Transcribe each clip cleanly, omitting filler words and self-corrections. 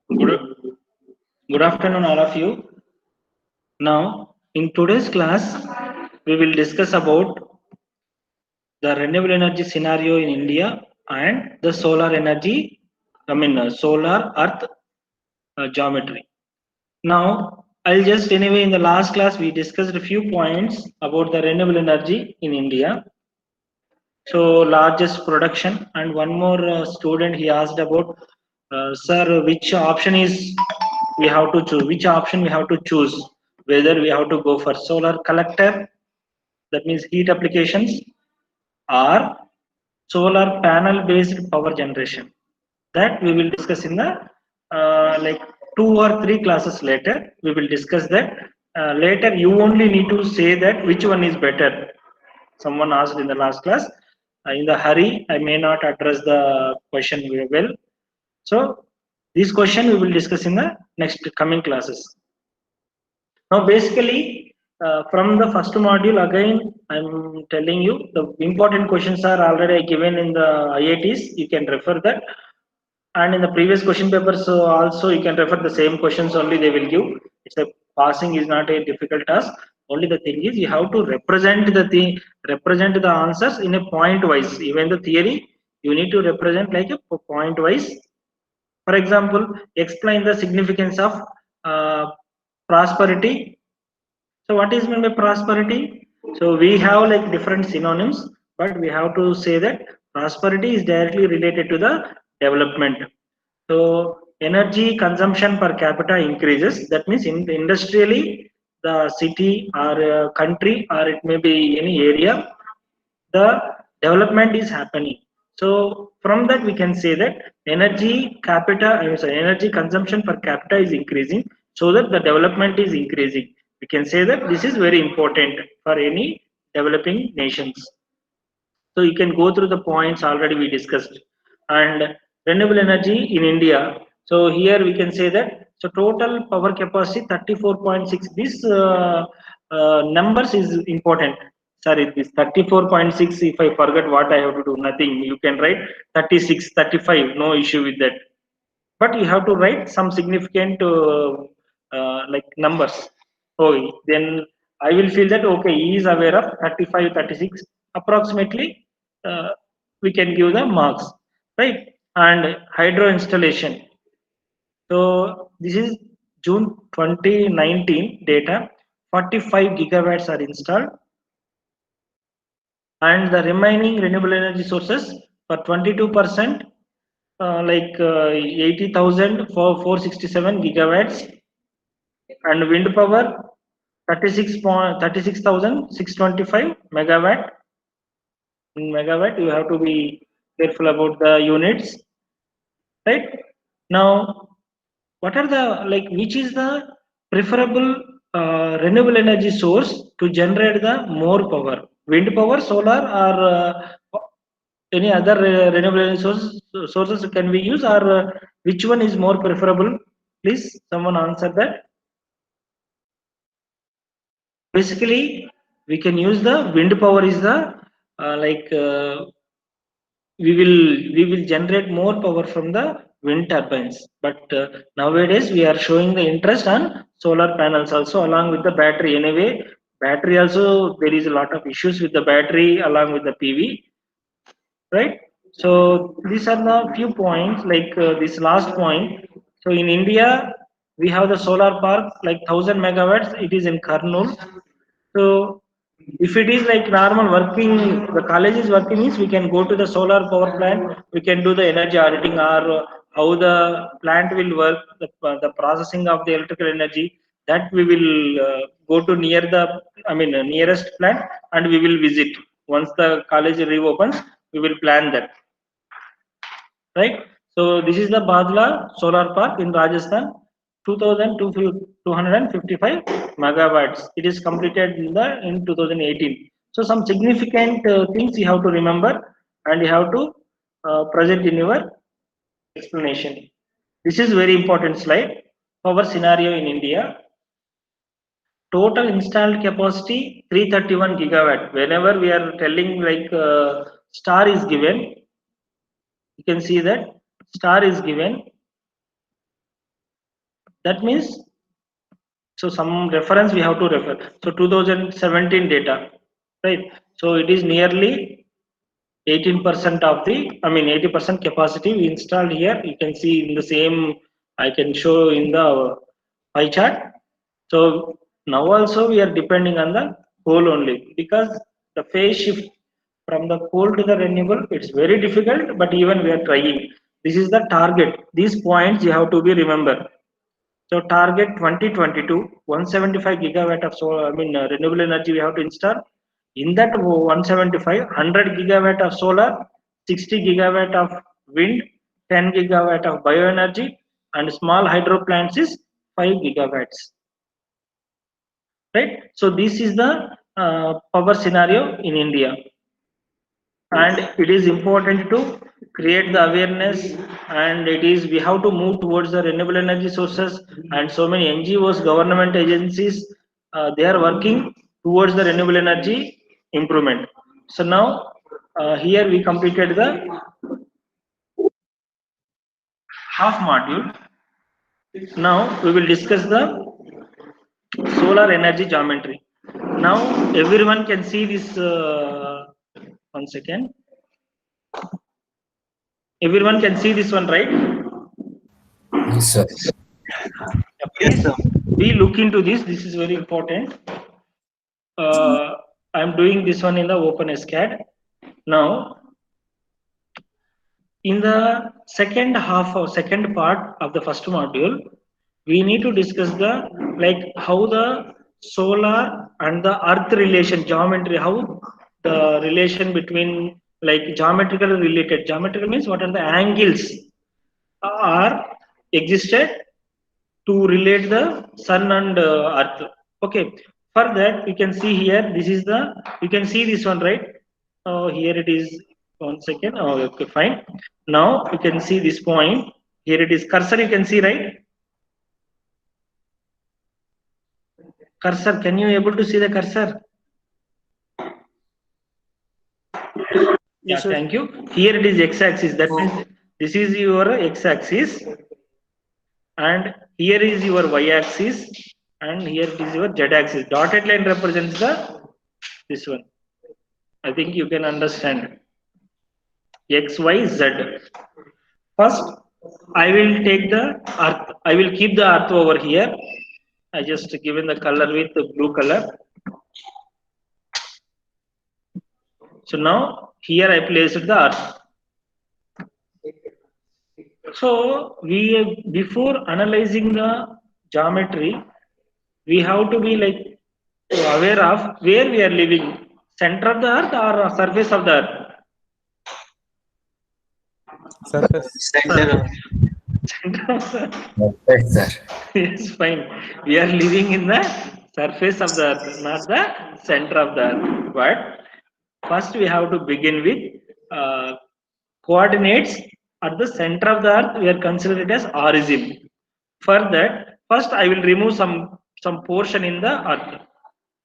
Good, good afternoon, all of you. Now, in today's class, we will discuss about the renewable energy scenario in India and the solar energy, solar earth geometry. Now, I'll just anyway, in the last class, we discussed a few points about the renewable energy in India. So, largest production, and one more student he asked about, sir, which option is we have to choose? Which option we have to choose? Whether we have to go for solar collector, that means heat applications, or solar panel based power generation. That we will discuss in the like 2 or 3 classes later. We will discuss that. Later, you only need to say that which one is better. Someone asked in the last class. In the hurry, I may not address the question very well. So, this question we will discuss in the next coming classes. Now, basically, from the first module, again, I'm telling you the important questions are already given in the IITs. You can refer that. And in the previous question papers, also you can refer the same questions only they will give. It's a passing is not a difficult task. Only the thing is you have to represent the thing, represent the answers in a point wise. Even the theory, you need to represent like a point wise. For example, explain the significance of uh, prosperity. So what is meant by prosperity? So we have like different synonyms, but we have to say that prosperity is directly related to the development. So energy consumption per capita increases. That means in industrially, the city or country or it may be any area, the development is happening. So from that we can say that energy consumption per capita is increasing, so that the development is increasing. We can say that this is very important for any developing nations. So you can go through the points already we discussed. And renewable energy in India. So here we can say that so total power capacity 34.6. This numbers is important. Sorry, this 34.6. If I forget what I have to do, nothing. You can write 36, 35. No issue with that. But you have to write some significant like numbers. Oh, then I will feel that okay, he is aware of 35, 36 approximately. Uh, we can give the marks, right? And hydro installation. So this is June 2019 data. 45 gigawatts are installed, and the remaining renewable energy sources for 22%, like 80,000 for 467 gigawatts, and wind power 36,625 megawatt. In megawatt, you have to be careful about the units, right? Now, what are the like which is the preferable renewable energy source to generate the more power? Wind power, solar, or any other renewable energy sources can we use, or which one is more preferable? Please, someone answer that. Basically, we can use the wind power is the like we will generate more power from the wind turbines. But nowadays we are showing the interest on solar panels also along with the battery. Anyway, battery also there is a lot of issues with the battery along with the PV, right? So these are the few points like this last point. So in India we have the solar park like 1000 megawatts. It is in Karnool. So if it is like normal working, the college is working means we can go to the solar power plant. We can do the energy auditing or how the plant will work, the processing of the electrical energy. That we will go to near the, nearest plant, and we will visit. Once the college reopens, we will plan that, right? So this is the Bhadla Solar Park in Rajasthan, 2,255 megawatts. It is completed in 2018. So some significant things you have to remember, and you have to present in your explanation. This is very important slide. Power scenario in India. Total installed capacity 331 gigawatt. Whenever we are telling like star is given, you can see that star is given. That means, so some reference we have to refer. So 2017 data, right? So it is nearly 18% of the, I mean 80% capacity we installed here. You can see in the same, I can show in the pie chart. So now also we are depending on the coal only, because the phase shift from the coal to the renewable, it's very difficult, but even we are trying. This is the target. These points you have to be remember. So target 2022, 175 gigawatt of solar, I mean renewable energy we have to install. In that 175, 100 gigawatt of solar, 60 gigawatt of wind, 10 gigawatt of bioenergy, and small hydro plants is 5 gigawatts. Right? So this is the power scenario in India. And it is important to create the awareness, and it is, we have to move towards the renewable energy sources, and so many NGOs, government agencies, they are working towards the renewable energy improvement. So now here we completed the half module. Now we will discuss the solar energy geometry. Now everyone can see this, one second. Everyone can see this one, right? Yes, sir. Please be look into this. This is very important. I'm doing this one in the OpenSCAD. Now, in the second half or second part of the first module, we need to discuss the, like, how the solar and the earth relation geometry, how the relation between, like, geometrical related. Geometrical means what are the angles are existed to relate the sun and earth. Okay, for that you can see here, this is the, you can see this one, right? Here it is, one second. Oh, okay, fine. Now you can see this point. Here it is cursor, you can see, right? Cursor, can you able to see the cursor? Yes, Yeah, sir. thank you. Here it is x-axis. That means this is your x-axis, and here is your y-axis, and here it is your z-axis. Dotted line represents the this one. I think you can understand. X, Y, Z. First, I will take the earth. I will keep the earth over here. I just given the color with the blue color. So now here I placed the earth. So we, before analyzing the geometry, we have to be like aware of where we are living. Center of the earth or surface of the earth? Surface. Center. Center of the earth. Perfect, sir. Yes, fine. We are living in the surface of the earth, not the center of the earth. But first we have to begin with coordinates at the center of the earth. We are considered as origin. For that, first I will remove some portion in the earth.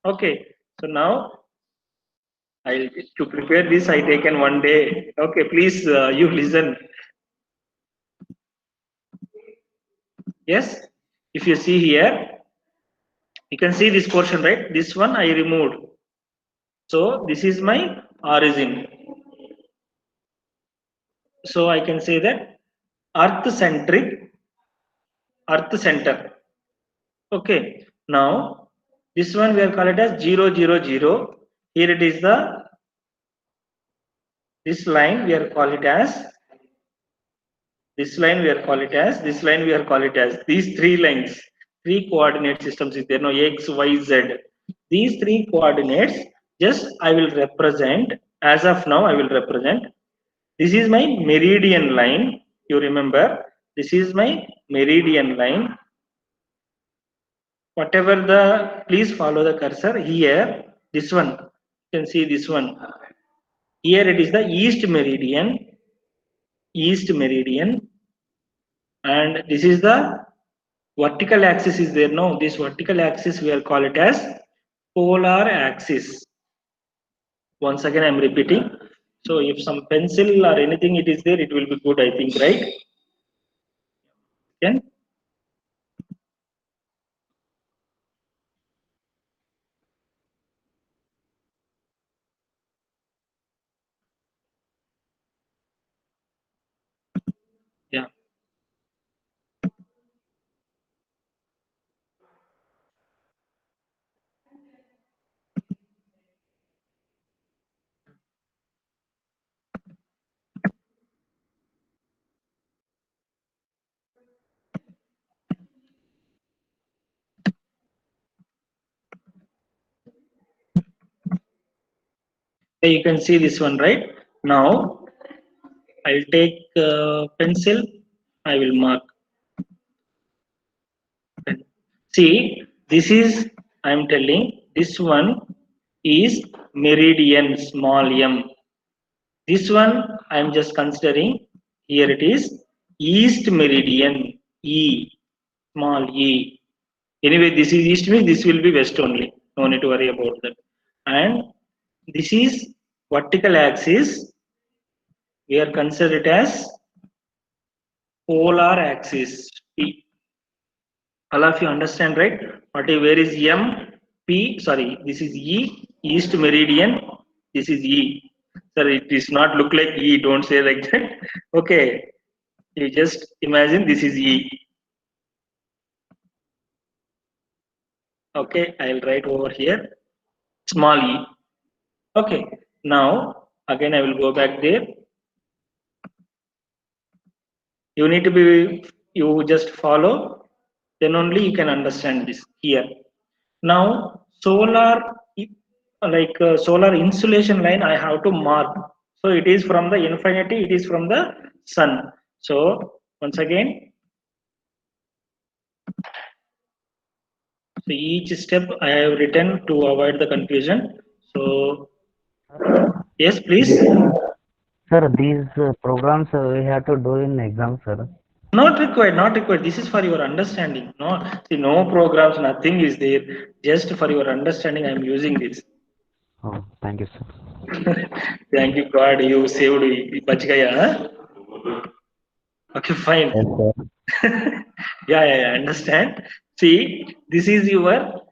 Okay. So now I'll, to prepare this, I taken one day. Okay, please you listen. Yes, if you see here, you can see this portion, right? This one I removed. So this is my origin. So I can say that earth centric, earth center. Okay. Now this one we are called it as 0, 0, 0. Here it is the, this line we are call it as, this line we are call it as, this line we are call it as. These three lines, three coordinate systems is there. No, X, Y, Z. These three coordinates, just I will represent, as of now I will represent. This is my meridian line. You remember, this is my meridian line. Whatever the, please follow the cursor here. This one, you can see this one. Here it is the east meridian, and this is the vertical axis is there. No, this vertical axis we are call it as polar axis. Once again, I am repeating. So if some pencil or anything it is there, it will be good, I think, right? Again. Okay, you can see this one, right? Now I'll take pencil. I will mark. See, this is, I'm telling, this one is meridian, small m. This one I'm just considering, here it is east meridian, E, small e. Anyway, this is east means this will be west only. No need to worry about that. And this is vertical axis. We are consider it as polar axis, P. All of you understand, right? Where is M? P, sorry, this is E, east meridian, this is E. Sorry, it does not look like E, don't say like that. Okay, you just imagine this is E. Okay, I'll write over here, small e. Okay, now again I will go back there. You need to be, you just follow, then only you can understand this here. Now solar, like solar insulation line I have to mark. So it is from the infinity, it is from the sun. So once again, so each step I have written to avoid the confusion. So yes, please. Sir, these programs we have to do in exam, sir. Not required, not required. This is for your understanding. No, see, no programs, nothing is there. Just for your understanding, I am using this. Oh, thank you, sir. Thank you, God. You saved me. Bachgaya, huh? Okay, fine. Yes, sir. Yeah, I understand. See, this is your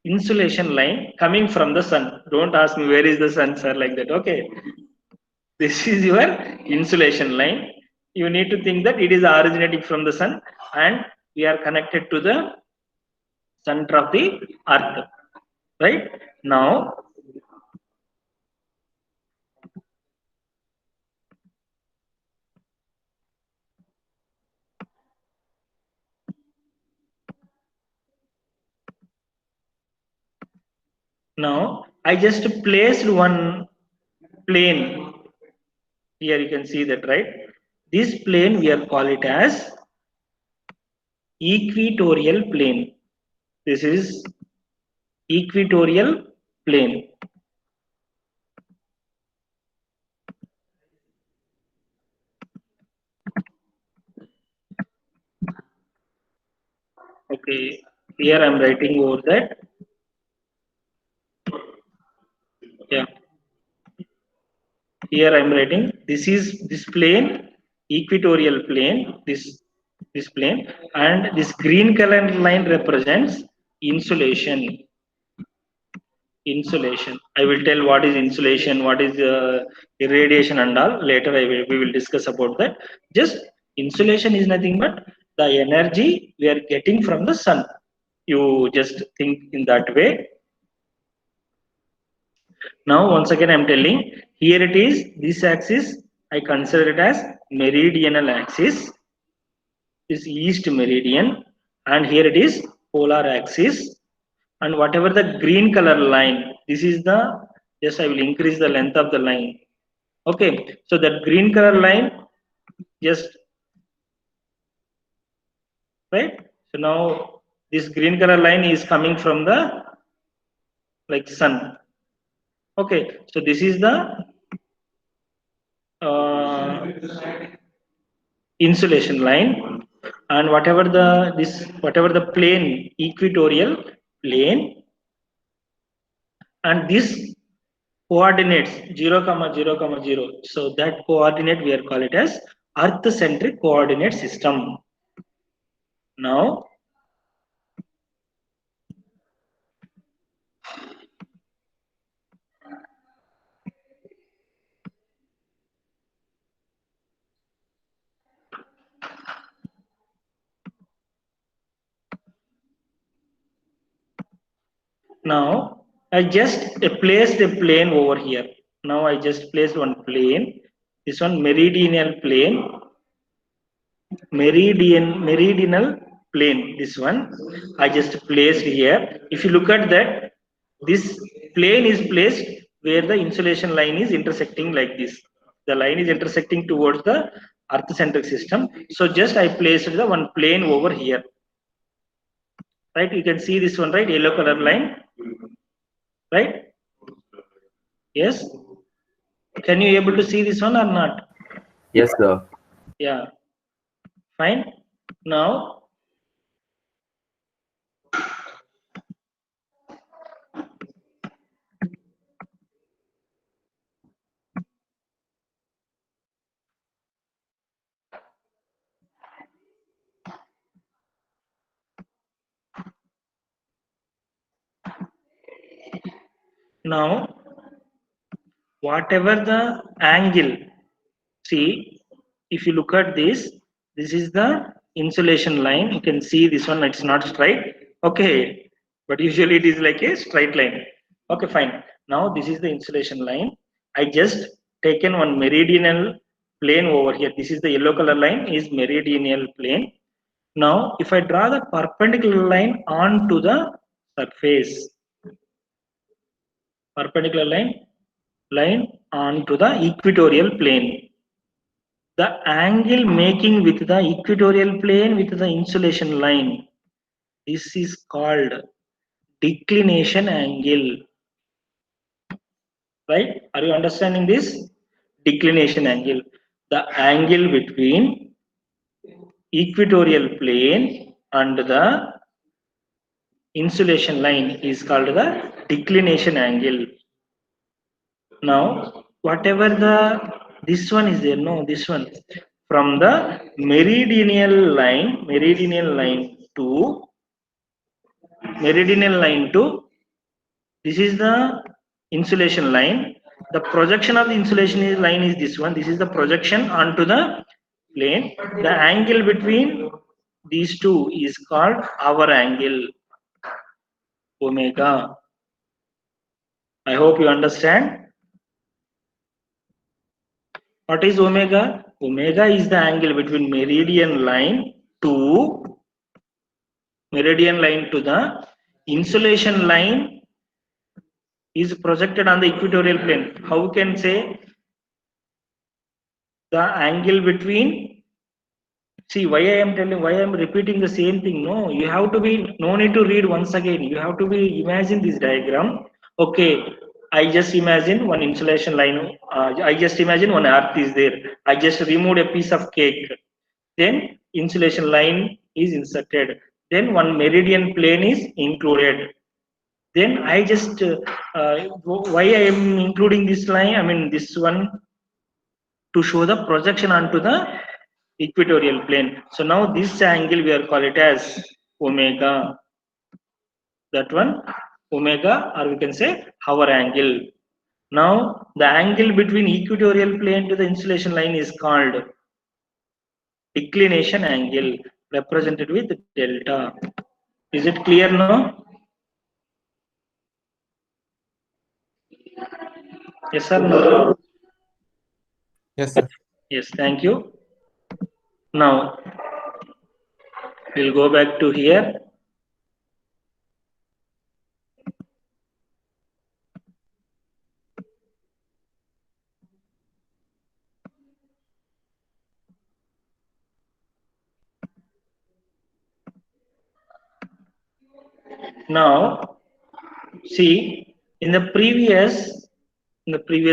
insulation line coming from the sun. Don't ask me where is the sun, sir, like that. Okay. This is your insulation line. You need to think that it is originating from the sun and we are connected to the center of the earth. Right? Now, I just placed one plane. Here you can see that, right? This plane we are call it as equatorial plane. This is equatorial plane. Okay, here I'm writing over that. Yeah. Here I'm writing, this is this plane, equatorial plane, this plane, and this green color line represents insulation. Insulation. I will tell what is insulation, what is irradiation and all. Later we will discuss about that. Just insulation is nothing but the energy we are getting from the sun. You just think in that way. Now once again I'm telling, here it is, this axis I consider it as meridional axis, is east meridian, and here it is polar axis, and whatever the green color line, this is the, just I will increase the length of the line. Okay, so that green color line, just right. So now this green color line is coming from the like sun. Okay, so this is the insulation line, and whatever the plane, equatorial plane, and this coordinates 0, 0, 0. So that coordinate we are call it as earth centric coordinate system. Now I just placed a plane over here. Now I just placed one plane. This one meridional plane. Meridional plane. This one I just placed here. If you look at that, this plane is placed where the insulation line is intersecting like this. The line is intersecting towards the earth-centric system. So just I placed the one plane over here. Right? You can see this one, right? Yellow color line. Right? Yes. Can you able to see this one or not? Yes, sir. Yeah. Fine. Now whatever the angle, see, if you look at this is the insulation line. You can see this one, it's not straight, okay, but usually it is like a straight line. Okay, fine. Now this is the insulation line. I just taken one meridional plane over here. This is the yellow color line is meridional plane. Now if I draw the perpendicular line onto the surface, perpendicular line onto the equatorial plane, the angle making with the equatorial plane with the insulation line, this is called declination angle. Right? Are you understanding this? Declination angle, the angle between equatorial plane and the insulation line is called the declination angle. Now whatever the this one is there, no, this one from the meridional line to this is the insulation line. The projection of the insulation line is this one. This is the projection onto the plane. The angle between these two is called our angle, omega. I hope you understand. What is omega? Omega is the angle between meridian line to the insulation line is projected on the equatorial plane. How we can say the angle between, see why I am telling, why I am repeating the same thing? No, you have to be, no need to read once again. You have to be imagine this diagram. Okay, I just imagine one insulation line. I just imagine one earth is there. I just removed a piece of cake. Then insulation line is inserted. Then one meridian plane is included. Then I just why I am including this line, I mean this one, to show the projection onto the equatorial plane. So now this angle we are call it as omega. That one omega, or we can say our angle. Now the angle between equatorial plane to the insulation line is called declination angle, represented with delta. Is it clear now? Yes or no? Yes, sir. Yes, thank you. Now we'll go back to here. Now see, in the previous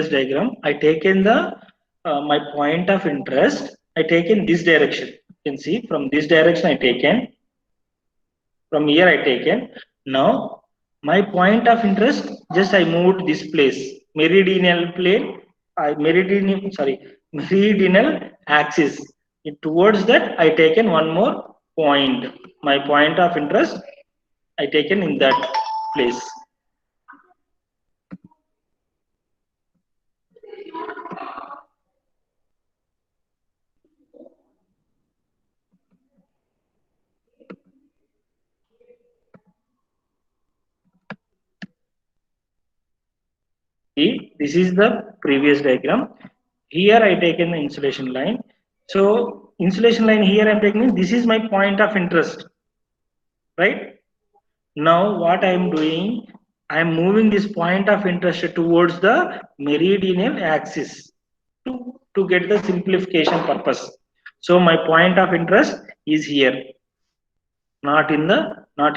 diagram, I taken the my point of interest, I taken this direction. You can see from this direction I taken, from here I taken. Now my point of interest, just I moved this place, meridional plane, meridional axis. Towards that I taken one more point. My point of interest I taken in that place. See, this is the previous diagram. Here I taken the insulation line. So insulation line here I am taking, this is my point of interest, right? Now what I am doing, I am moving this point of interest towards the meridional axis to get the simplification purpose. So my point of interest is here, not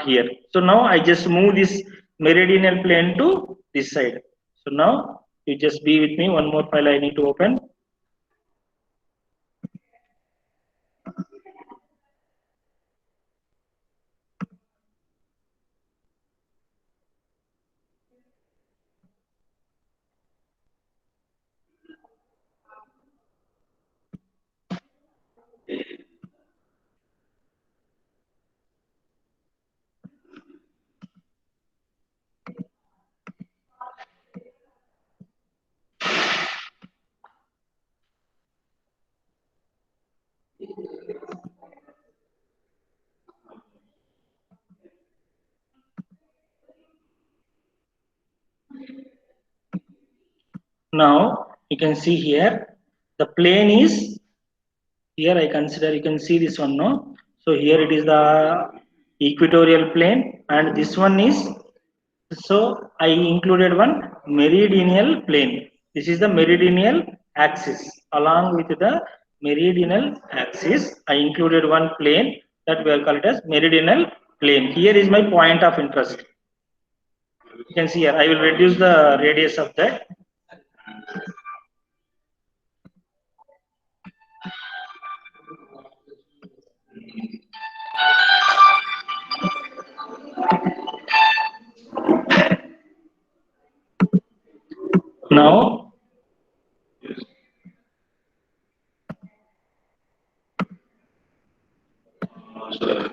here. So now I just move this meridional plane to this side. So now you just be with me. One more file I need to open. Now you can see here the plane is here. I consider, you can see this one, no? So here it is the equatorial plane, and this one is, so I included one meridional plane. This is the meridional axis. Along with the meridional axis, I included one plane that we are called as meridional plane. Here is my point of interest. You can see here, I will reduce the radius of that.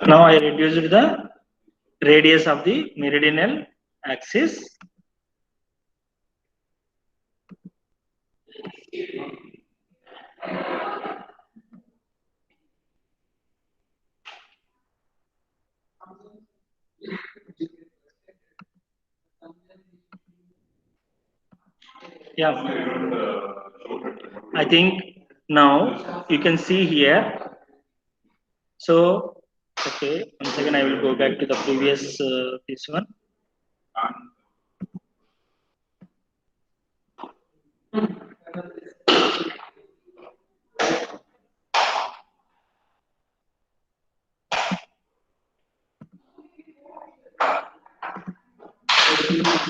Now I reduced the radius of the meridional axis. Yeah, I think now you can see here. So okay, once again I will go back to the previous this one.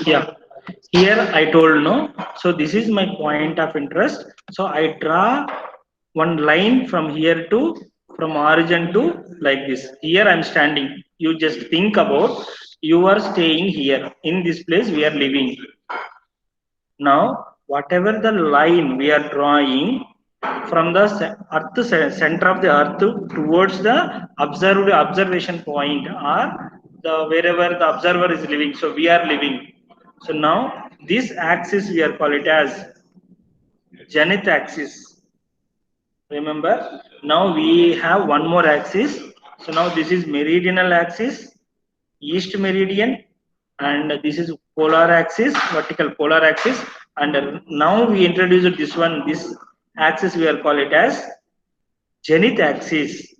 Yeah, here I told, no, so this is my point of interest. So I draw one line from here to, from origin to, like this. Here I'm standing. You just think about, you are staying here in this place we are living. Now whatever the line we are drawing from the earth, center of the earth towards the observation point, or the wherever the observer is living, so we are living. So now this axis we are call it as zenith axis. Remember, now we have one more axis. So now this is meridional axis, east meridian, and this is polar axis, vertical polar axis. And now we introduced this one, this axis we are call it as zenith axis.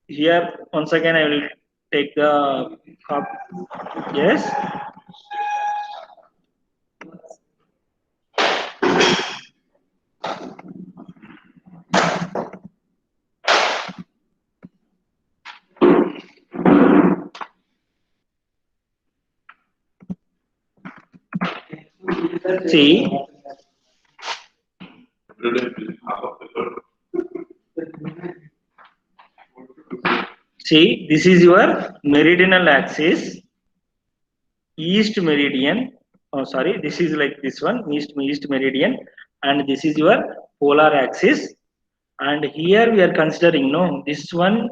Here once again I will take the yes. See, this is your meridional axis, east meridian. Oh, sorry, this is like this one, east meridian, and this is your polar axis. And here we are considering, no, this one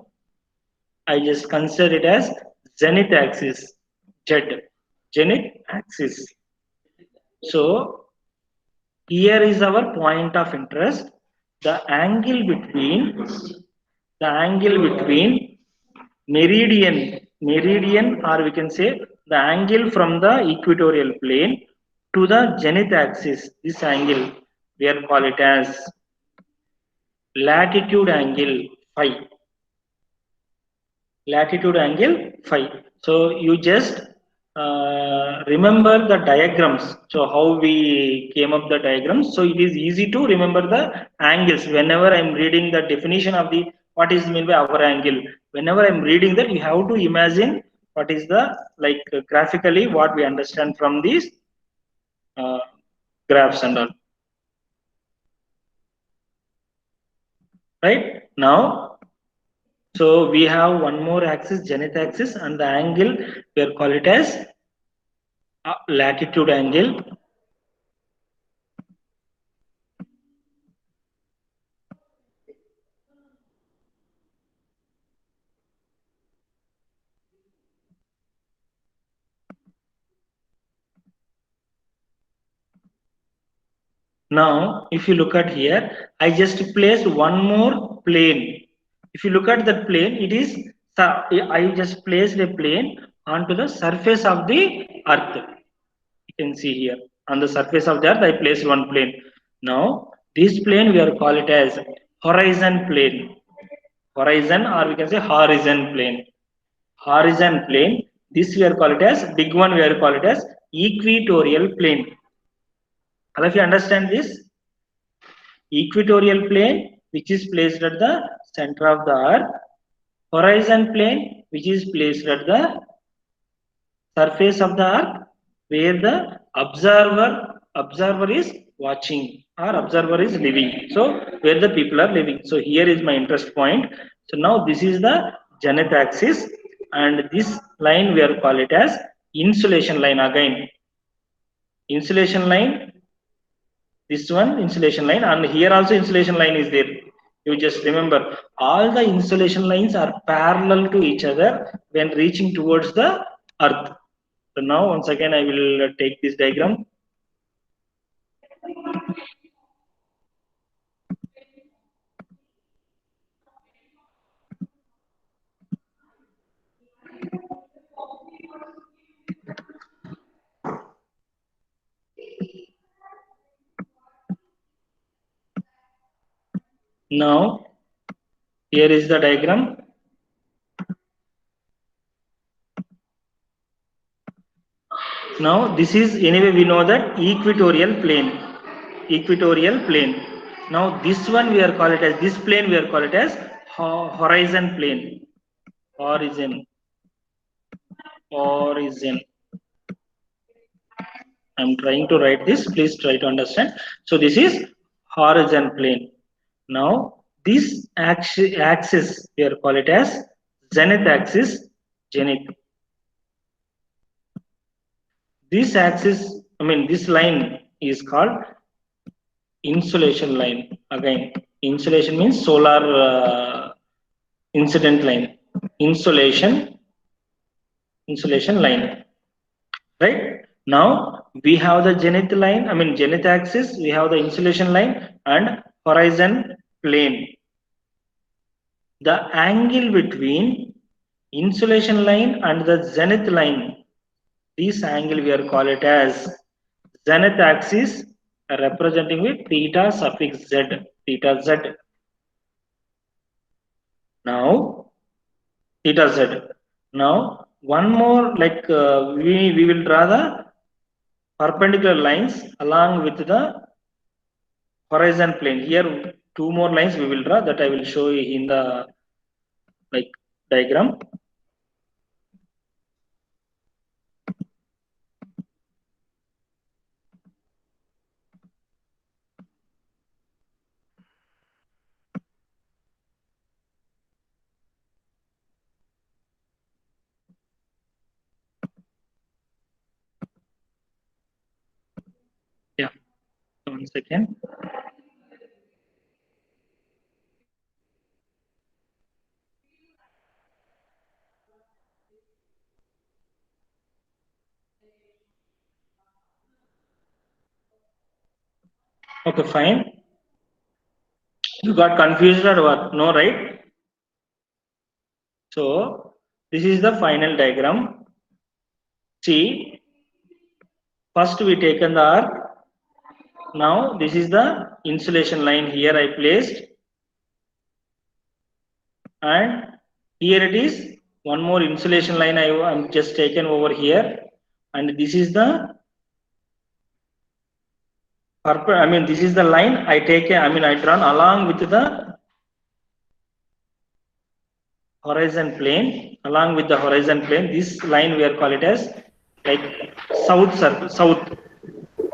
I just consider it as zenith axis, zenith axis. So here is our point of interest. The angle between meridian, or we can say the angle from the equatorial plane to the zenith axis, this angle we are call it as latitude angle phi. Latitude angle phi. So you just remember the diagrams. So how we came up the diagrams. So it is easy to remember the angles. Whenever I'm reading the definition of the what is meant by our angle, whenever I'm reading that, you have to imagine what is the like graphically what we understand from these graphs and all. Right now, so we have one more axis, zenith axis, and the angle we are call it as latitude angle. Now, if you look at here, I just placed one more plane. If you look at that plane, it is, I just placed a plane onto the surface of the earth. You can see here, on the surface of the earth, I placed one plane. Now, this plane we are call it as horizon plane. Horizon, or we can say horizon plane. Horizon plane, this we are call it as, big one we are call it as equatorial plane. All of you understand this? Equatorial plane, which is placed at the center of the earth. Horizon plane, which is placed at the surface of the earth, where the observer is watching, or observer is living. So where the people are living. So here is my interest point. So now this is the zenith axis, and this line we are call it as insolation line again. Insolation line, this one insolation line, and here also insolation line is there. You just remember, all the insolation lines are parallel to each other when reaching towards the earth. So now once again I will take this diagram. Now here is the diagram. Now this is, anyway we know that equatorial plane. Equatorial plane. Now this one we are call it as, this plane we are call it as horizon plane. Horizon. I'm trying to write this, please try to understand. So this is horizon plane. Now this axis we are call it as zenith axis, zenith. This axis, I mean this line is called insolation line. Again, insolation means solar incident line. Insolation line. Right? Now we have the zenith line, I mean zenith axis, we have the insolation line and horizon plane. The angle between insolation line and the zenith line, this angle we are call it as zenith axis, representing with theta suffix z, theta z. Now theta z. Now one more, like we will draw the perpendicular lines along with the horizon plane. Here two more lines we will draw, that I will show you in the like diagram. Yeah, 1 second. Okay, fine. You got confused or what? No, right? So this is the final diagram. See, first we taken the earth. Now this is the insolation line here I placed, and here it is one more insolation line I'm just taken over here. and this is the purple. I mean, this is the line I take. I drawn along with the horizon plane. Along with the horizon plane, this line we are call it as like south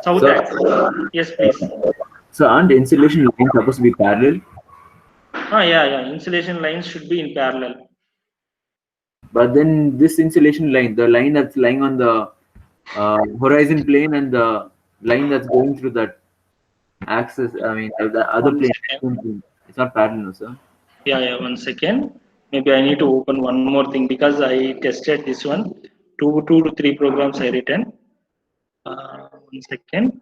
So, axis. Yes, please. so aren't insulation lines supposed to be parallel? Yeah. Insulation lines should be in parallel. But then this insulation line, the line that's lying on the horizon plane and the line that's going through that axis, I mean, the other One plane, it's not parallel, sir. Yeah. 1 second. Maybe I need to open one more thing because I tested this one. Two to three programs I written. 1 second.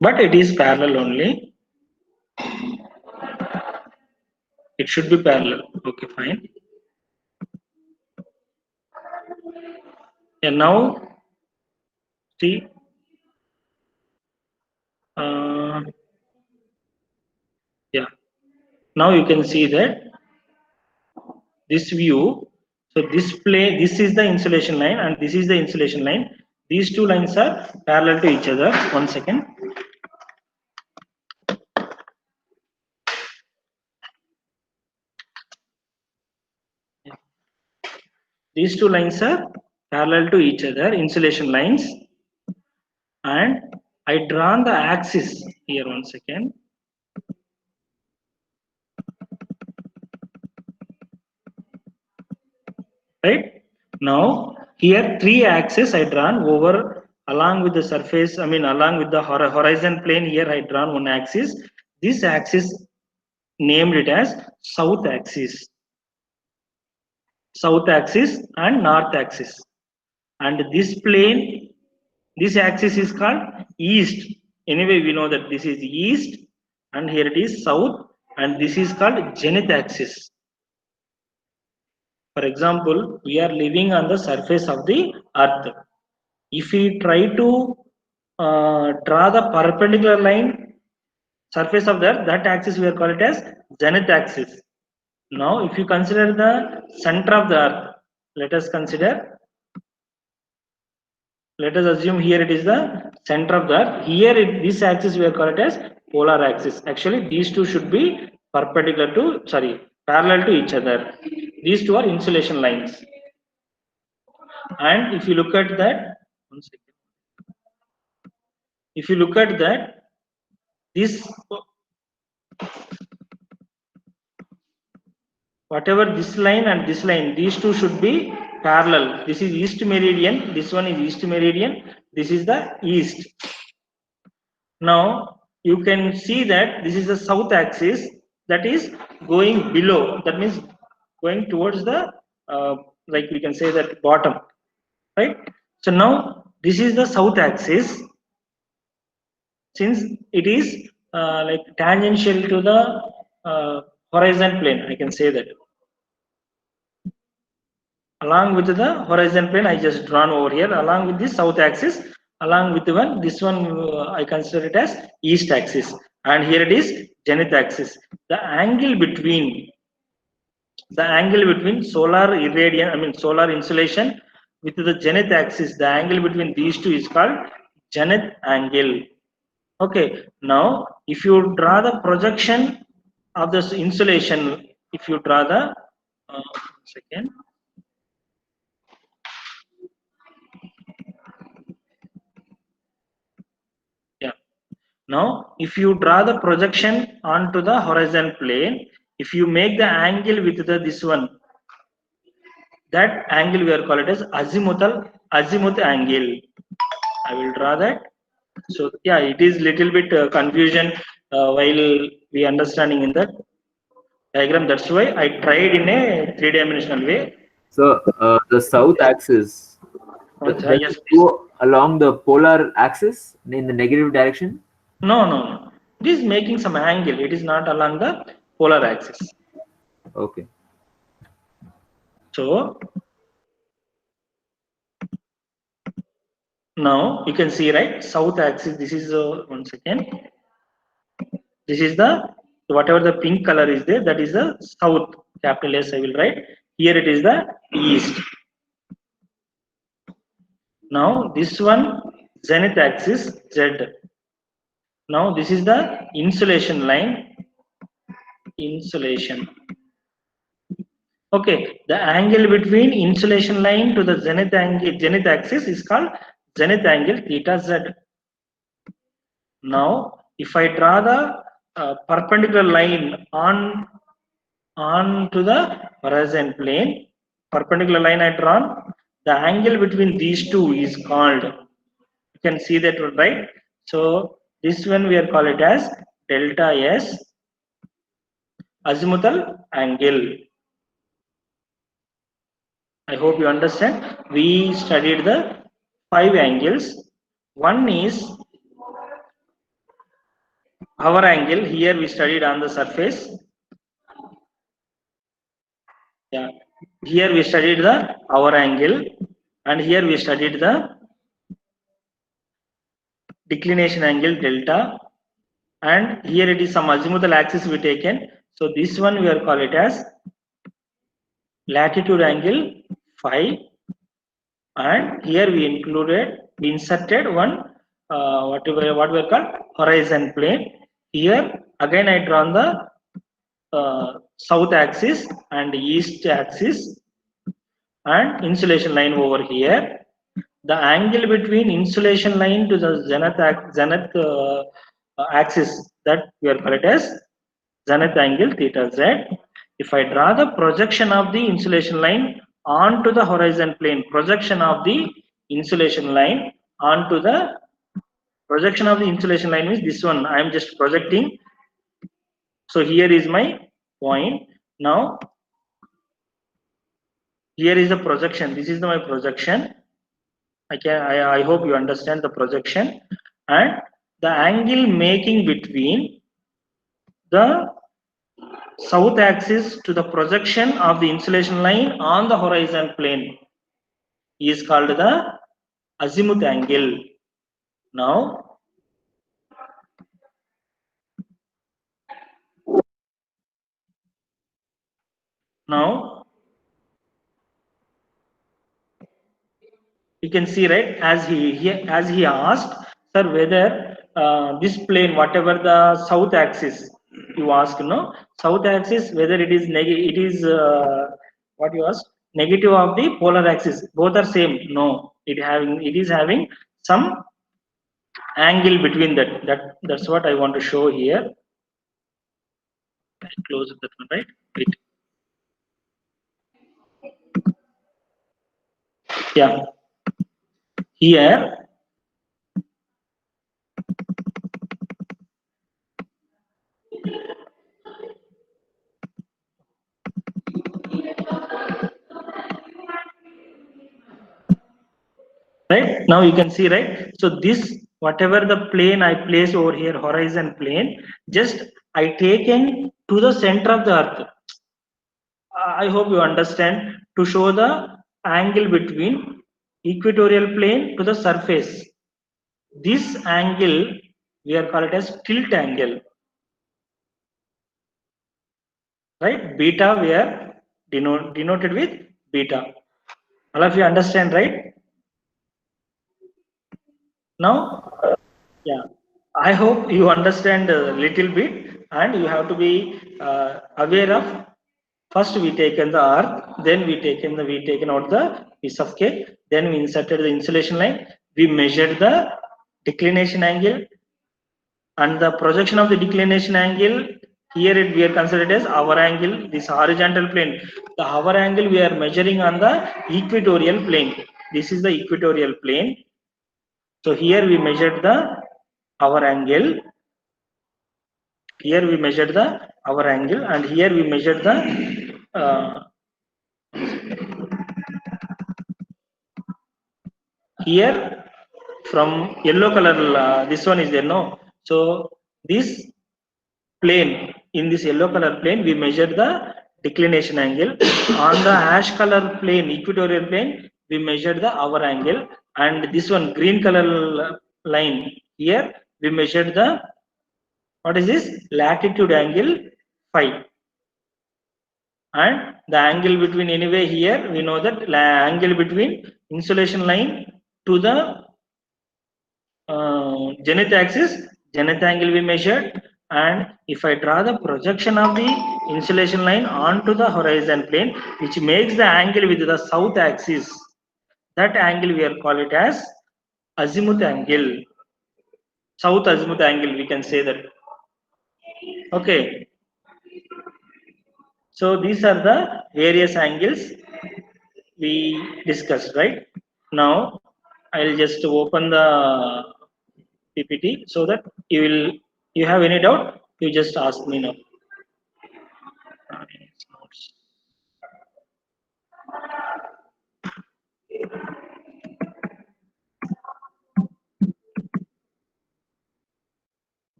But it is parallel only. It should be parallel. Okay, fine. Yeah, now see. Yeah. Now you can see that this view. So this is the insulation line and this is the insulation line. These two lines are parallel to each other. 1 second. These two lines are parallel to each other, insulation lines, and I drawn the axis here. 1 second. Right now, here three axes I drawn over along with the surface. I mean, along with the horizon plane. Here I drawn one axis. This axis named it as south axis and north axis, and this plane, this axis is called east. Anyway, we know that this is east and here it is south, and this is called zenith axis. For example, we are living on the surface of the earth. If we try to draw the perpendicular line surface of that axis we are call it as zenith axis. Now, if you consider the center of the earth, let us assume here it is the center of the earth. Here this axis we are call it as polar axis. Actually, these two should be parallel to each other. These two are insulation lines. And if you look at that, 1 second. If you look at that, this whatever this line and this line, these two should be parallel. This is east meridian, this one is east meridian, this is the east. Now you can see that this is the south axis that is going below, that means going towards the like we can say that bottom, right? So now this is the south axis, since it is like tangential to the horizon plane, I can say that. Along with the horizon plane, I just drawn over here, along with the south axis, along with this one I consider it as east axis, and here it is zenith axis. The angle between solar irradiance, I mean solar insolation, with the zenith axis, the angle between these two is called zenith angle. Okay, now if you draw the projection of this insulation, if you draw the second. Yeah. Now, if you draw the projection onto the horizon plane, if you make the angle with this one, that angle we are call it as azimuth angle. I will draw that. So yeah, it is little bit confusion while we understanding in the diagram. That's why I tried in a three-dimensional way. So the south axis, does Yes, it go along the polar axis in the negative direction? No. It is making some angle. It is not along the polar axis. Okay. So now you can see, right, south axis. This is 1 second. This is the whatever the pink color is there. That is the south. Capital S I will write. Here it is the east. Now this one zenith axis Z. Now this is the insolation line. Insolation. Okay, the angle between insolation line to the zenith angle, zenith axis is called zenith angle theta Z. Now, if I draw the perpendicular line on to the horizon plane, perpendicular line I drawn, the angle between these two is called. You can see that, right? So this one we are call it as delta S azimuthal angle. I hope you understand. We studied the 5 angles. One is hover angle. Here we studied on the surface. Yeah. Here we studied the hour angle, and here we studied the declination angle delta, and here it is some azimuthal axis we taken. So this one we are call it as latitude angle phi, and here we inserted one what we are called horizon plane. Here again I drawn the south axis and east axis and insolation line over here. The angle between insolation line to the zenith axis, that we are called it as zenith angle theta Z. If I draw the projection of the insolation line onto the horizon plane, projection of the insolation line onto the projection of the insolation line means this one I am just projecting. So here is my point. Now here is the projection. This is my projection. I hope you understand the projection, and the angle making between the south axis to the projection of the insolation line on the horizon plane is called the azimuth angle. Now you can see, right, as he asked, sir, whether this plane, whatever the south axis you ask, no, south axis, whether it is what you asked, negative of the polar axis, both are same. No, it is having some angle between that's what I want to show here. Close that one, right? Wait. Yeah, here right now you can see, right? So this, whatever the plane I place over here, horizon plane, just I taken to the center of the earth. I hope you understand, to show the angle between equatorial plane to the surface. This angle we are called it as tilt angle, right? Beta we are denoted with beta. All of you understand, right? Now, yeah, I hope you understand a little bit, and you have to be aware of. First, we taken the earth, then we taken out the piece of cake, then we inserted the insulation line. We measured the declination angle, and the projection of the declination angle. Here we are considered as hour angle. This horizontal plane, the hour angle we are measuring on the equatorial plane. This is the equatorial plane. So here we measured the hour angle. Here we measured the hour angle, and here we measured the here from yellow color. This one is there, no? So this plane, in this yellow color plane, we measured the declination angle. On the ash color plane, equatorial plane, we measured the hour angle, and this one green color line here we measured the, what is this, latitude angle phi. and the angle between, anyway here we know that angle between insulation line to the zenith axis, zenith angle we measured, and if I draw the projection of the insulation line onto the horizon plane, which makes the angle with the south axis, that angle we are call it as azimuth angle, south azimuth angle, we can say that. Okay, so these are the various angles we discussed, right? Now I'll just open the PPT so that you have any doubt, you just ask me now.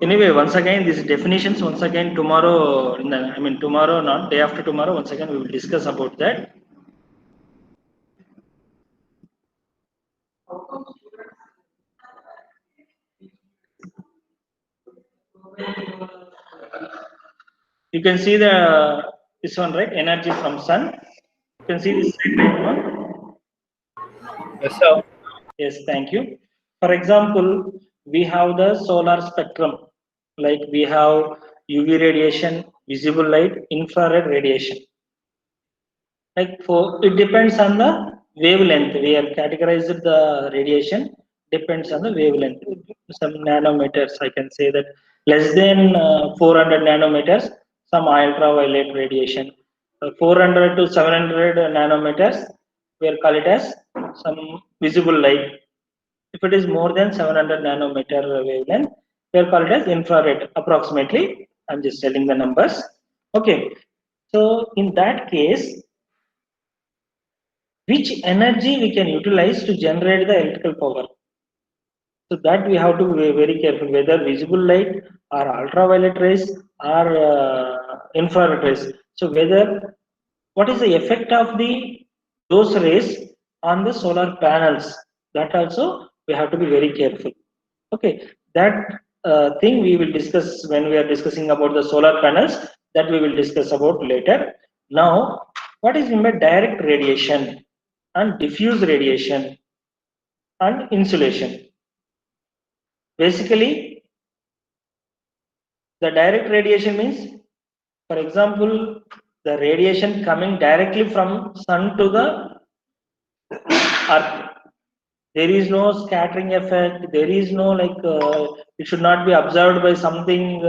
Anyway, once again, these definitions, once again, tomorrow, tomorrow, not day after tomorrow, once again, we will discuss about that. You can see this one, right? Energy from sun. You can see this one. Yes, sir. Yes, thank you. For example, we have the solar spectrum, like we have UV radiation, visible light, infrared radiation. Like it depends on the wavelength. We have categorized the radiation depends on the wavelength. Some nanometers, I can say that less than 400 nanometers, some ultraviolet radiation. 400 to 700 nanometers, we are call it as some visible light. If it is more than 700 nanometer wavelength, we are called as infrared. Approximately, I'm just telling the numbers. Okay, so in that case, which energy we can utilize to generate the electrical power? So that we have to be very careful whether visible light or ultraviolet rays or infrared rays. So whether what is the effect of those rays on the solar panels? That also we have to be very careful. Okay, that thing we will discuss when we are discussing about the solar panels. That we will discuss about later. Now, what is meant by direct radiation and diffuse radiation and insulation? Basically, the direct radiation means, for example, the radiation coming directly from sun to the earth. There is no scattering effect. There is no it should not be observed by something.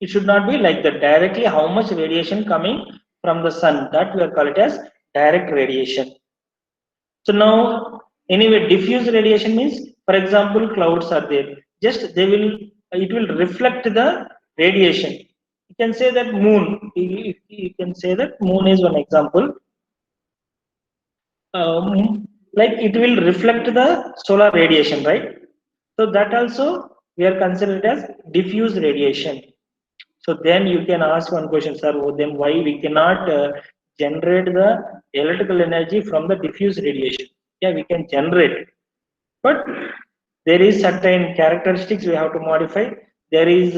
It should not be like that directly. How much radiation coming from the sun? That we are call it as direct radiation. So now, anyway, diffuse radiation means, for example, clouds are there. Just it will reflect the radiation. You can say that moon. You can say that moon is one example. Like it will reflect the solar radiation, right? So that also we are considered as diffuse radiation. So then you can ask one question, sir. Then why we cannot generate the electrical energy from the diffuse radiation? Yeah, we can generate, but there is certain characteristics we have to modify. There is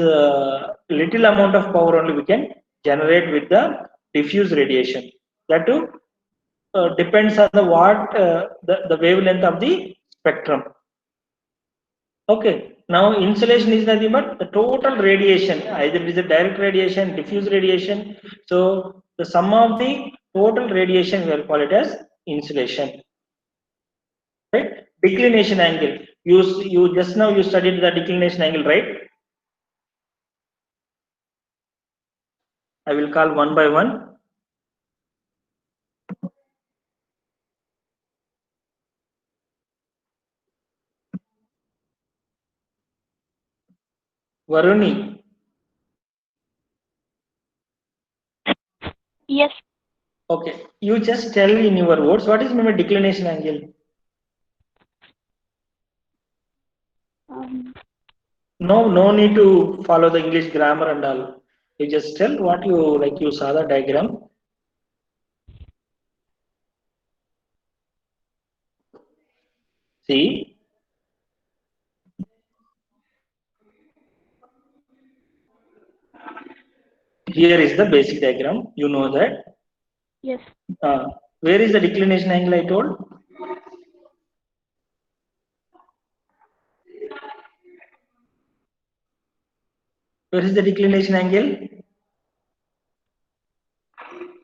little amount of power only we can generate with the diffuse radiation. That too depends on the wavelength of the spectrum. Okay, now insulation is nothing but the total radiation, either it is a direct radiation, diffuse radiation. So the sum of the total radiation we will call it as insulation. Right? Declination angle. You just now you studied the declination angle, right? I will call one by one. Varuni. Yes. Okay, you just tell in your words what is meant by declination angle. No need to follow the English grammar and all. You just tell what you saw the diagram. See, Here is the basic diagram. You know that. Yes. Where is the declination angle I told? Where is the declination angle?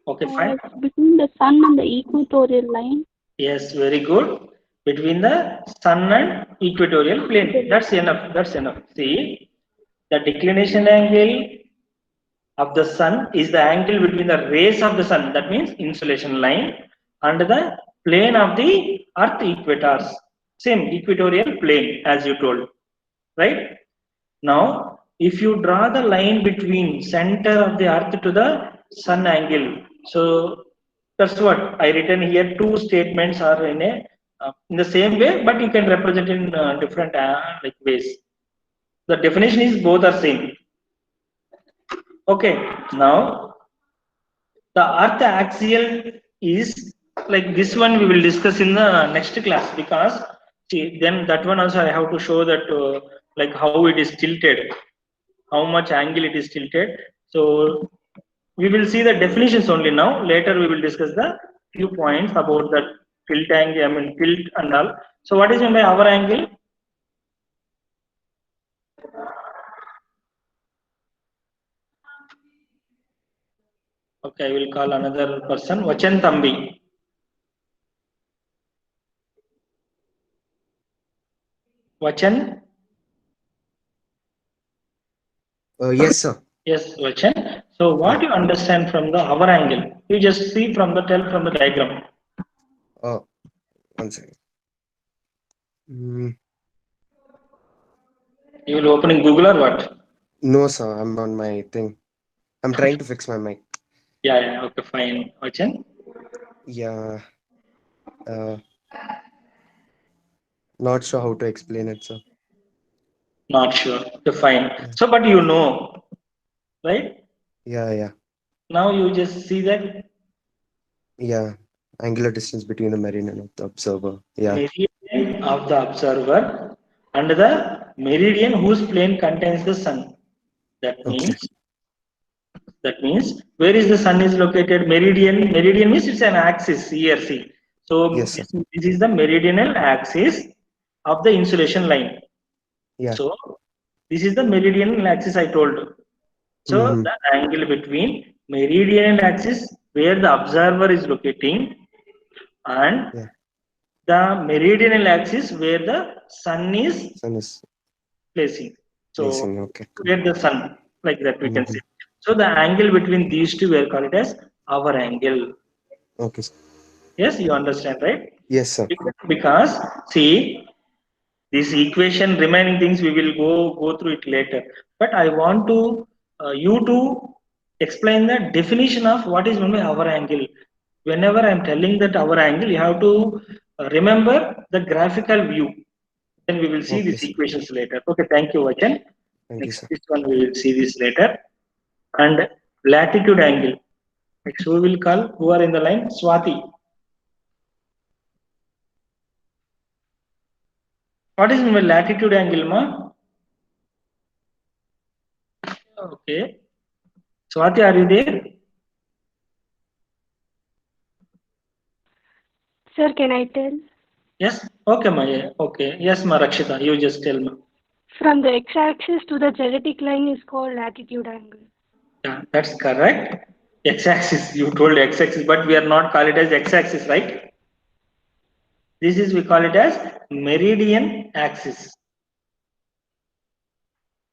Okay, fine. Between the sun and the equatorial line. Yes, very good. Between the sun and equatorial plane. That's enough. That's enough. See, the declination angle of the sun is the angle between the rays of the sun. That means insolation line and the plane of the earth equators. Same equatorial plane as you told. Right? Now, if you draw the line between center of the earth to the sun angle, so that's what I written here. Two statements are in the same way, but you can represent in different like ways. The definition is both are same. Okay, now the earth axial is like this one. We will discuss in the next class, because see, then that one also I have to show that like how it is tilted, how much angle it is tilted. So we will see the definitions only now. Later we will discuss the few points about the tilt angle, I mean tilt and all. So what is meant by hour angle? Okay, I will call another person. Vachan Thambi. Vachan? Yes, sir. Yes, Vachan. So what you understand from the hour angle? You just see from the tell from the diagram. One second. You will open in Google or what? No, sir. I'm on my thing. I'm trying to fix my mic. Yeah, okay, fine. Vachan? Yeah. Not sure how to explain it, sir. Not sure. Okay, fine. So, but you know, right? Yeah. Now you just see that Yeah. Angular distance between the meridian of the observer. Yeah. meridian of the observer and the meridian whose plane contains the sun. That means where is the sun is located? Meridian means it's an axis here. See, so Yes, sir. this is the meridional axis of the insolation line. Yeah. So this is the meridional axis I told. So the angle between meridional axis where the observer is locating and the meridional axis where the sun is placing. So okay. where the sun, like that we can say. So the angle between these two we are called it as hour angle. Okay. Yes, you understand, right? Yes, sir. Because see, this equation, remaining things we will go through it later. But I want to you to explain the definition of what is meant by hour angle. Whenever I am telling that hour angle, you have to remember the graphical view. Then we will see these equations later. Okay, thank you, Vachan. Thank you, sir. This one we will see this later. And latitude angle. Next, we will call who are in the line. Swati. What is my latitude angle, ma? Okay. Swati, are you there? Sir, can I tell? Yes. Okay, ma. Yeah. Okay. Yes, ma. Rakshita, you just tell me. From the x-axis to the genetic line is called latitude angle. Yeah, that's correct. X-axis. You told x-axis, but we are not call it as x-axis, right? This is we call it as meridian axis.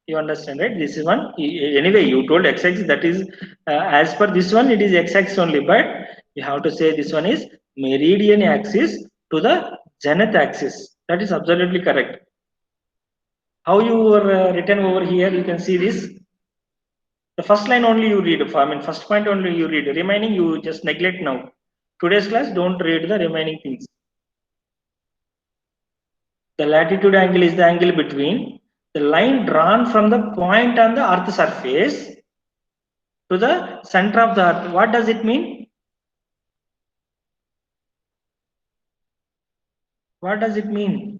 You understand, right? This is one. Anyway, you told x-axis. That is as per this one, it is x-axis only. But you have to say this one is meridian axis to the zenith axis. That is absolutely correct. How you were written over here? You can see this. The first line only you read. I mean, first point only you read. Remaining you just neglect now. Today's class, don't read the remaining things. The latitude angle is the angle between the line drawn from the point on the earth surface to the center of the earth. What does it mean? What does it mean?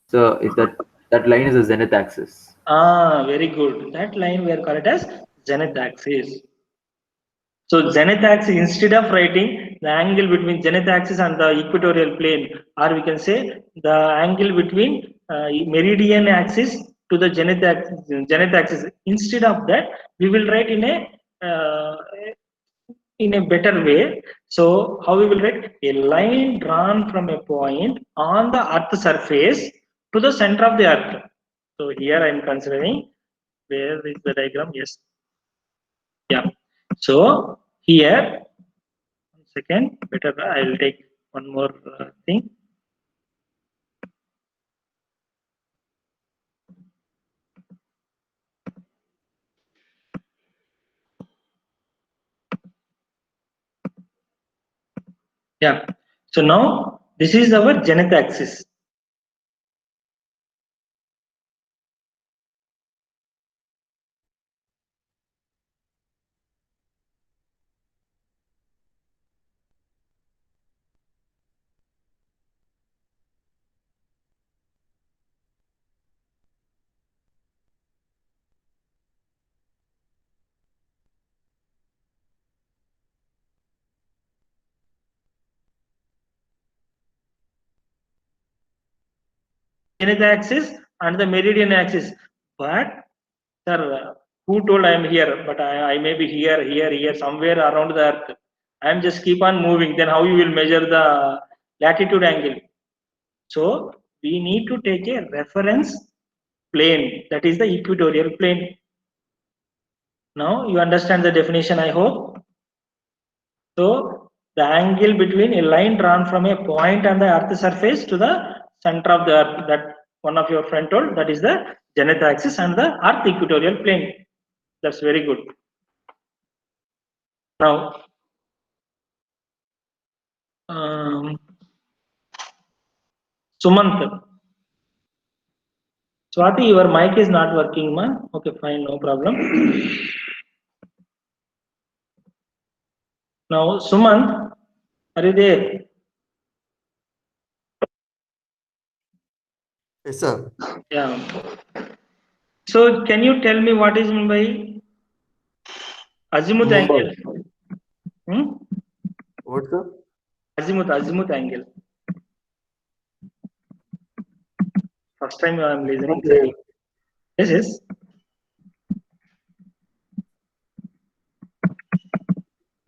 So if that line is a zenith axis. Very good. That line we are called it as zenith axis. So zenith axis, instead of writing the angle between zenith axis and the equatorial plane, or we can say the angle between meridian axis to the zenith axis, instead of that we will write in a better way. So how we will write? A line drawn from a point on the earth surface to the center of the earth. So here I am considering, where is the diagram? Yes. Yeah. So here, one second, better I will take one more thing. Yeah. So now this is our zenith axis. Zenith axis and the meridian axis. But sir, who told I am here? But I may be here, somewhere around the earth. I am just keep on moving. Then how you will measure the latitude angle? So we need to take a reference plane, that is the equatorial plane. Now you understand the definition, I hope. So the angle between a line drawn from a point on the earth surface to the center of the earth, that one of your friend told, that is the zenith axis and the earth equatorial plane. That's very good. Now Sumant, Swati, your mic is not working, ma. Okay, fine, no problem. Now Sumant, are you there? Yes, sir. Yeah. So can you tell me what is meant by azimuth angle? What, sir? Azimuth angle. First time I am listening. Okay. Yes.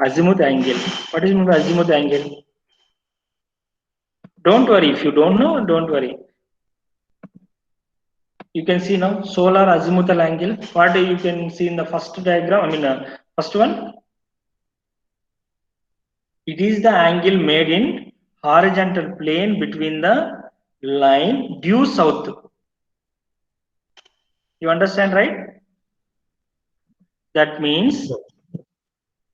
Azimuth angle. What is meant by azimuth angle? Don't worry. If you don't know, don't worry. You can see now solar azimuthal angle. What you can see in the first diagram? I mean, first one. It is the angle made in horizontal plane between the line due south. You understand, right? That means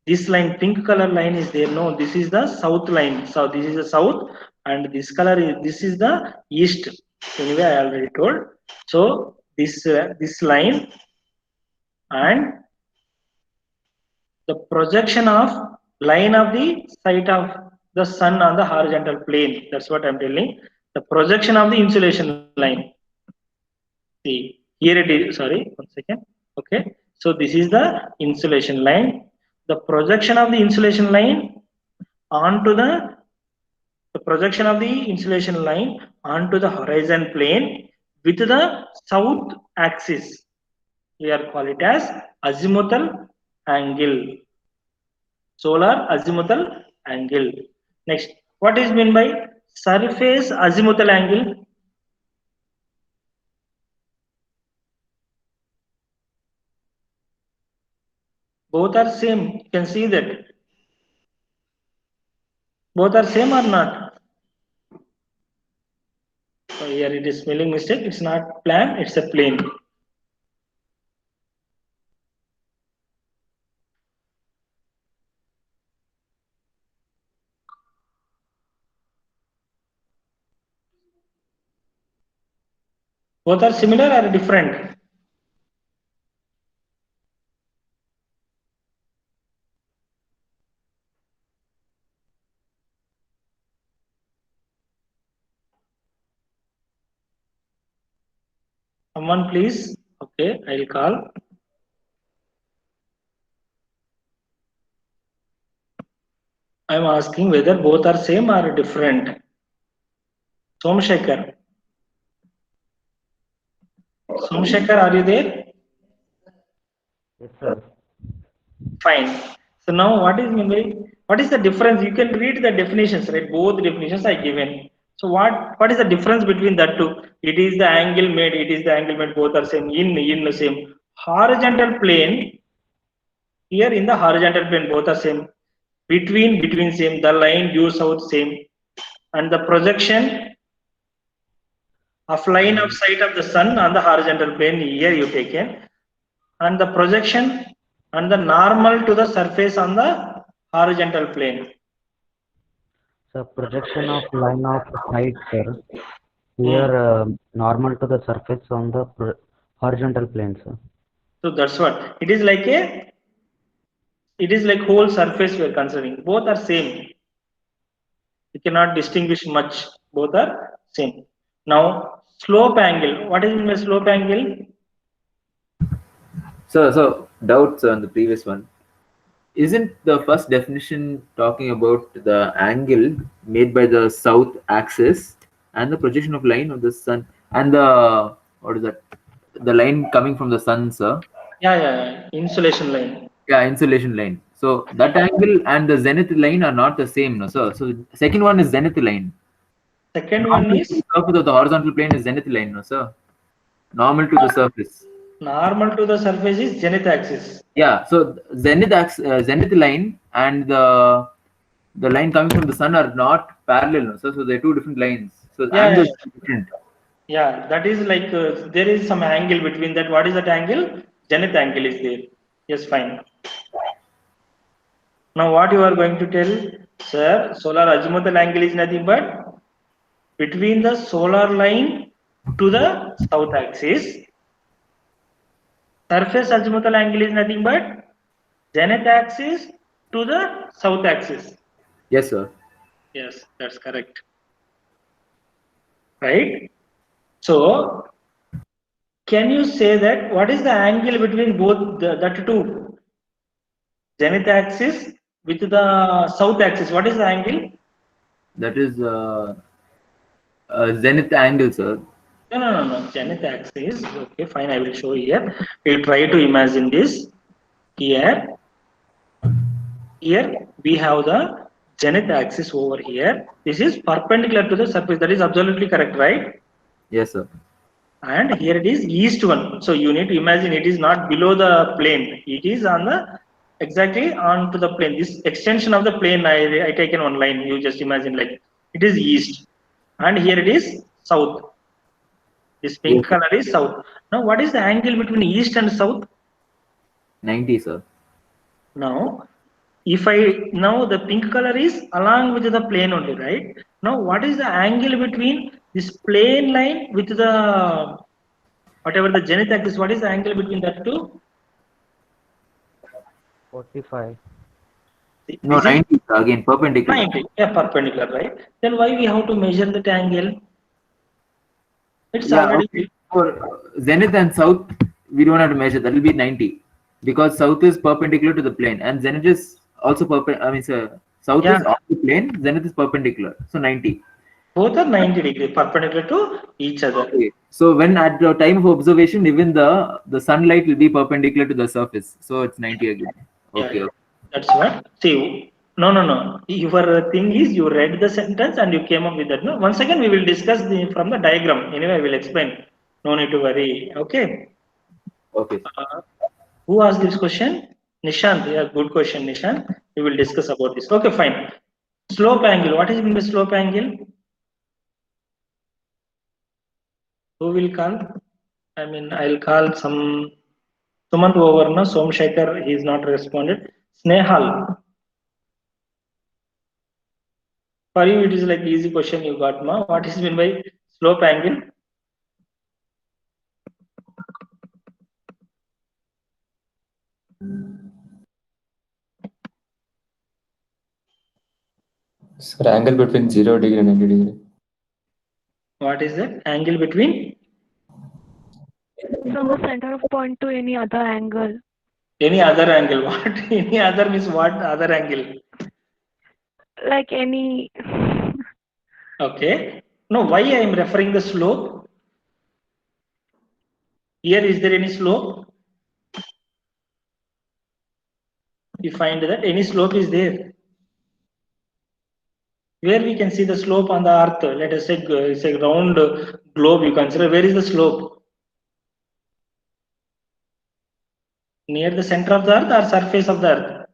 this line, pink color line is there. No, this is the south line. So this is the south, and this color is, this is the east. Anyway, I already told. So this line and the projection of line of the sight of the sun on the horizontal plane. That's what I'm telling. The projection of the insulation line. See, here it is. Sorry, one second. Okay. So this is the insulation line. The projection of the insulation line onto the projection of the insulation line onto the horizon plane with the south axis. We are call it as azimuthal angle. Solar azimuthal angle. Next, what is meant by surface azimuthal angle? Both are same. You can see that. Both are same or not? So here it is spelling mistake. It's not plan, it's a plane. Both are similar or different? Someone please. Okay, I'll call. I am asking whether both are same or different. Somshekar. Somshekar, are you there? Yes, sir. Fine. So now what is the difference? You can read the definitions, right? Both definitions are given. So what is the difference between that two? It is the angle made, both are same, in the same. Horizontal plane, here in the horizontal plane, both are same. Between same, the line due south same. And the projection of line of sight of the sun on the horizontal plane, here you taken. And the projection and the normal to the surface on the horizontal plane. So projection of line of sight, sir. Here normal to the surface on the horizontal plane, sir. So that's what it is like whole surface we are considering. Both are same. You cannot distinguish much. Both are same. Now slope angle. What is mean by slope angle? So doubts on the previous one. Isn't the first definition talking about the angle made by the south axis and the projection of line of the sun and the what is that? The line coming from the sun, sir. Yeah. Insulation line. Yeah, insulation line. So that angle and the zenith line are not the same, no, sir. So second one is zenith line. Second one is Surface of the horizontal plane is zenith line, no, sir. Normal to the surface. normal to the surface is zenith axis. Yeah, so zenith line and the line coming from the sun are not parallel, no, sir. So they're two different lines. So the angles are different. Yeah, that is like there is some angle between that. What is that angle? Zenith angle is there. Yes, fine. Now what you are going to tell, sir? Solar azimuthal angle is nothing but between the solar line to the south axis. Surface azimuthal angle is nothing but zenith axis to the south axis. Yes, sir. Yes, that's correct. Right? So, can you say that what is the angle between both that two? Zenith axis with the south axis. What is the angle? That is zenith angle, sir. No. Zenith axis. Okay, fine. I will show here. We'll try to imagine this. Here we have the zenith axis over here. This is perpendicular to the surface. That is absolutely correct, right? Yes, sir. And here it is east one. So you need to imagine it is not below the plane. It is on the exactly onto the plane. This extension of the plane I taken one line. You just imagine like it is east, and here it is south. This pink color is south. Now what is the angle between east and south? 90, sir. Now the pink color is along with the plane only, right? Now what is the angle between this plane line with the whatever the zenith axis? What is the angle between that two? 45. No, 90, sir. Again, perpendicular. 90. Yeah, perpendicular, right? Then why we have to measure that angle? It's already okay. For zenith and south, we don't have to measure. That will be 90 because south is perpendicular to the plane and zenith is also perpendicular. I mean, sir, south is off the plane, zenith is perpendicular. So 90. Both are 90 degrees perpendicular to each other. Okay. So when at the time of observation, even the sunlight will be perpendicular to the surface. So it's 90 again. Okay. Yeah, that's what. See, no. Your thing is you read the sentence and you came up with that. No, once again we will discuss from the diagram. Anyway, I will explain. No need to worry. Okay. Okay. Who asked this question? Nishant. Yeah, good question, Nishant. We will discuss about this. Okay, fine. Slope angle. What is mean by slope angle? Who will call? I mean, I'll call some. Sumant over, no? Somshekar, he is not responded. Snehal. For you, it is like easy question you got, ma. What is mean by slope angle? Sir, angle between 0 degree and 90 degree. What is that? Angle between? From the center of point to any other angle. Any other angle. What? Any other means what other angle? like any. Okay. No, why I am referring the slope? Here, is there any slope? You find that any slope is there. Where we can see the slope on the earth, let us say it's a round globe you consider, where is the slope? Near the center of the earth or surface of the earth?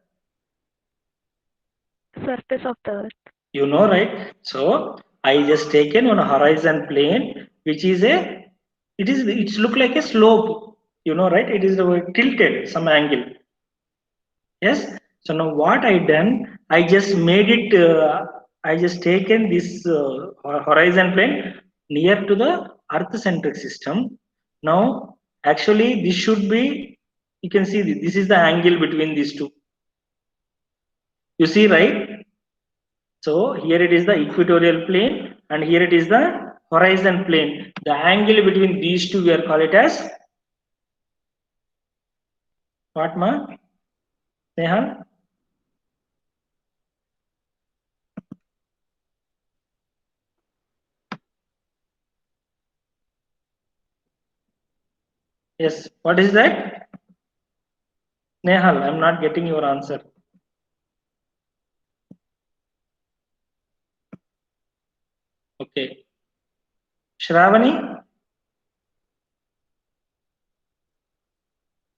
Surface of the earth. You know, right? So I just taken on a horizon plane, which is it's look like a slope, you know, right? It is tilted some angle. Yes. So now what I done, I just made it, I just taken this horizon plane near to the earth centric system. Now, actually this should be, you can see this is the angle between these two. You see, right? So here it is the equatorial plane and here it is the horizon plane. The angle between these two we are call it as what, ma? Nehal? Yes, what is that? Nehal, I'm not getting your answer. Okay. Shravani?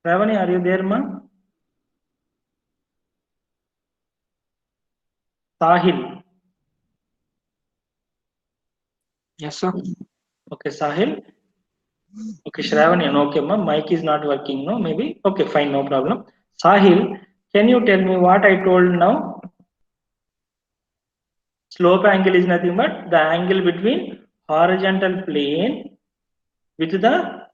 Shravani, are you there, ma? Sahil. Yes, sir. Okay, Sahil. Okay, Shravani, okay, ma. Mic is not working, no? Maybe. Okay, fine, no problem. Sahil, can you tell me what I told now? Slope angle is nothing but the angle between horizontal plane with the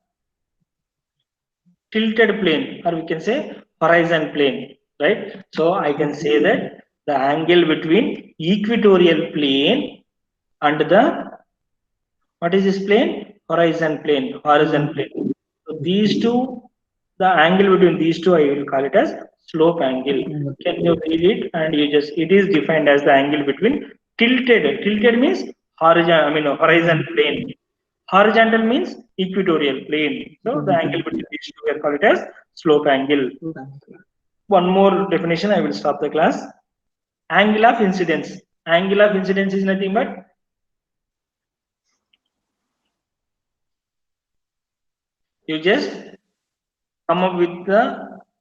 tilted plane, or we can say horizon plane, right? So I can say that the angle between equatorial plane and the, what is this plane? Horizon plane, horizon plane. So these two, the angle between these two, I will call it as slope angle. Can you read it? And you just, it is defined as the angle between tilted. Tilted means horizon plane. Horizontal means equatorial plane. So the angle between these two, we call it as slope angle. One more definition, I will stop the class. Angle of incidence. Angle of incidence is nothing but you just come up with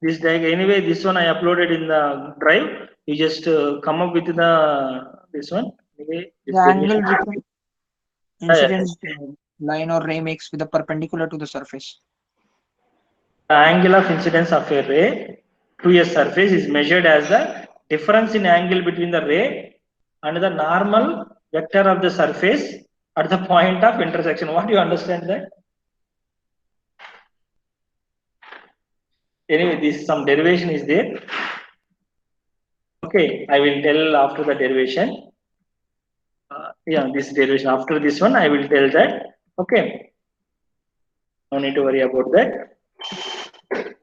this diagram. Anyway, this one I uploaded in the drive. You just come up with this one. Anyway, this The angle derivation. between incidence line or ray makes with the perpendicular to the surface. The angle of incidence of a ray to a surface is measured as the difference in angle between the ray and the normal vector of the surface at the point of intersection. What do you understand that? Anyway, this some derivation is there. Okay, I will tell after the derivation. Yeah, this derivation. After this one, I will tell that. Okay. No need to worry about that.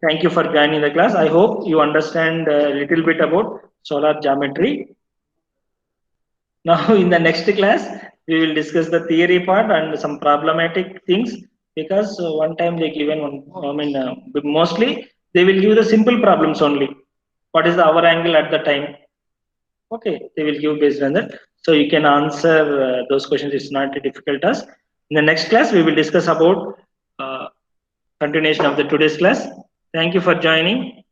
Thank you for joining the class. I hope you understand a little bit about solar geometry. Now, in the next class, we will discuss the theory part and some problematic things because one time they given one. Mostly they will give the simple problems only. What is the hour angle at the time? Okay, they will give based on that. So you can answer those questions. It's not a difficult task. In the next class, we will discuss about continuation of the today's class. Thank you for joining.